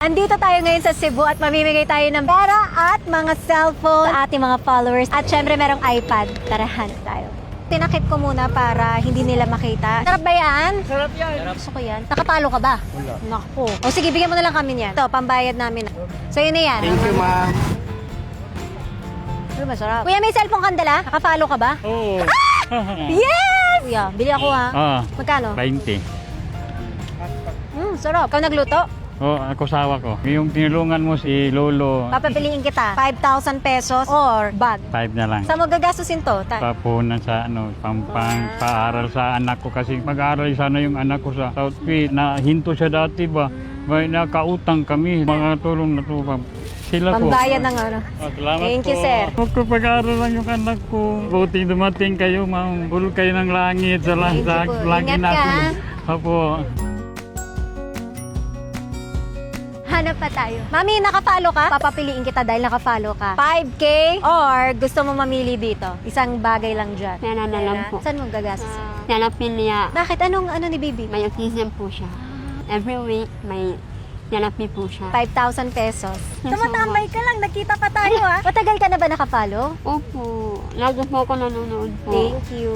Andito tayo ngayon sa Cebu at mamimigay tayo ng pera at mga cellphone sa ating mga followers. At syempre merong iPad. Tara, hanap tayo. Tinakip ko muna para hindi nila makita. Sarap ba yan? Sarap yan. Gusto ko yan. Nakapalo ka ba? Wala. Naku. O sige, bigyan mo na lang kami niyan. Ito, pambayad namin. So yun na yan. Thank you, ma'am. Pero masarap. Kuya, may cellphone kandala? Nakapalo ka ba? Oo. Yes! Kuya, bili ako ha. Magkano? 20. Sarap. Ikaw nagluto? Oo, ako sawa ko. Yung tinulungan mo si Lolo, Papapiliin kita. 5,000 pesos or bag. 5 na lang. Saan mo gagastusin to? Papunan sa paaral sa anak ko kasi mag-aaral sana yung anak ko sa Southfield. Nahinto siya dati ba? May nakautang kami. Mga tulong na to. Sila po. Pambayad ng ano. Salamat Thank you, po. sir. Magpapag-aaral lang yung anak ko. Buti dumating kayo, ma'am. Bulog kayo ng langit sa Thank you po. lagi Ingat na ka, ako. Opo. Hanap pa tayo. Mami, nakapalo ka? Papapiliin kita dahil nakapalo ka. 5K or gusto mo mamili dito? Isang bagay lang dyan. Pera na lang po. Saan mo gagastos? Nanapin niya, Bakit? Anong ano ni Bibi? may autism po siya. Every week, may nanapin po siya. 5,000 pesos. Yes, Tumatambay ka lang. Nakita pa tayo ha. Matagal ka na ba nakapalo? Opo, lagi po ako nanonood po. Thank you.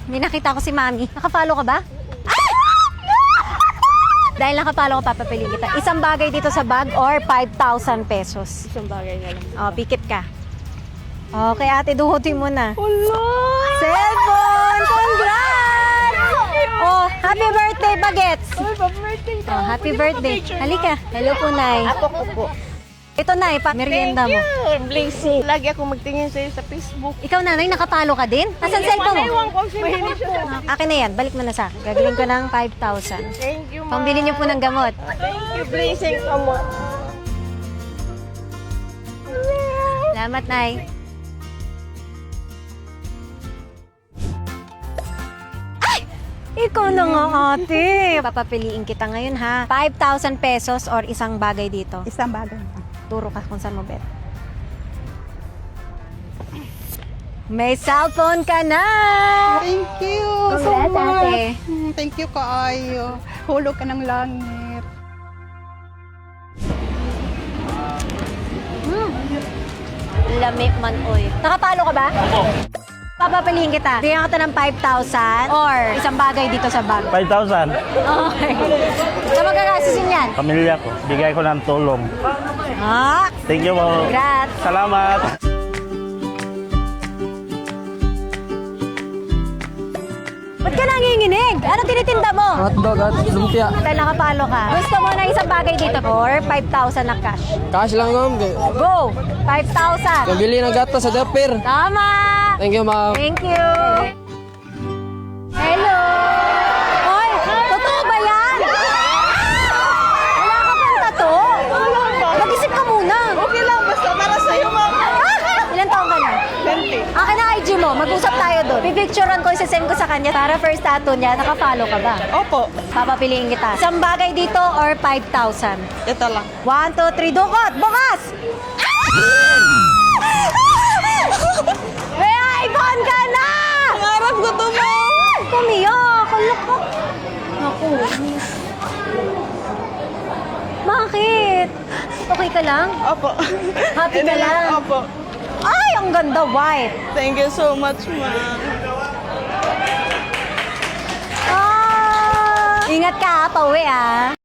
May nakita ko si Mami. Nakapalo ka ba? Dahil nakapalo ko, papapiliin kita. Isang bagay dito sa bag or 5,000 pesos. Isang bagay na lang. O, pikit ka. Okay, ate, duhutin mo na. Hello! Cellphone! Congrats! Oh, happy birthday, Bagets! Happy birthday Oh, happy birthday. Halika. Hello po, Nay. Ako po. Ito, Nay, merienda mo. Blessing. Lagi ako magtingin sa'yo sa Facebook. Ikaw, Nanay, nakapalo ka din? Nasaan cellphone mo? Ewan ko, mahilig siya. Akin na yan. Balik mo na sa akin. Gagawin ko ng 5,000. Thank you, ma'am. Pambili niyo po ng gamot. Thank you, Blessing. Salamat, Nay. Ay! Ikaw na nga, ate. Papapiliin kita ngayon, ha? 5,000 pesos or isang bagay dito. Isang bagay. Turo ka kung saan mo bet. May cellphone ka na! Thank you so Congrats, much. ate. Thank you kaayo. Hulog ka ng langit. Lami man, oy. Nakapalo ka ba? Opo. Papapiliin kita. Bigyan kita ng 5,000 or isang bagay dito sa bag. 5,000. Okay. Saan magkakasusin yan? Pamilya ko. Bigay ko ng tulong. Ha? Thank you po. Congrats. Salamat. Ba't ka nanginginig? Ano tinitinda mo? Hotdog at lumpia. Dahil nakapalo ka. Gusto mo na isang bagay dito or 5,000 na cash? Cash lang ma'am. Go! 5,000. Pabili ng gatas sa Dapper. Tama! Thank you ma'am. Thank you. Hello! Hoy, totoo ba yan? Wala ka pang tato? Mag-isip ka muna. Okay lang, basta para sa'yo, ma'am. Ilan taong ka na? 20. Akin na IG mo, mag-usap tayo doon. Pipicturean ko, isasend ko sa kanya para first tattoo niya, nakapalo ka ba? Opo. Papapiliin kita. Isang bagay dito or 5,000? Ito lang. 1, 2, 3, dukot! Bukas! May iPhone ka na! Pangarap ko to, ma'am. Kumiyak! Kalok ka! Naku. Bakit? Okay ka lang? Opo. Happy ka lang? Opo. Ay, ang ganda, white! Thank you so much, ma'am. Ingat ka, pauwi ah!